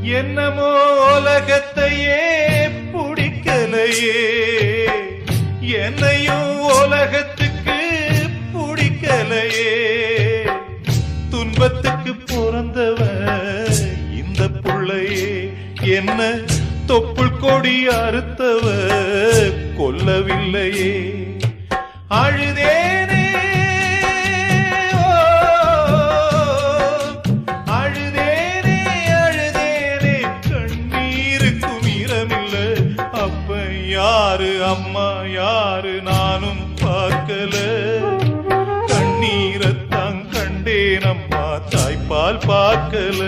என்னமோ உலகத்தையே பிடிக்கலையே, என்னையும் உலகத்துக்கு பிடிக்கலையே. துன்பத்துக்கு பிறந்தவ இந்த புள்ளையே, என்ன தொப்புள் கொடி அறுத்தவ கொல்லவில்லையே. அழுதேனே அழுதேனே அழுதேனே, கண்ணீருக்கும் ஈரமில்லை. அப்ப யாரு அம்மா யாரு நானும் பார்க்கல, கண்ணீரத்தான் கண்டேனம்மா தாய்ப்பால் பார்க்கல.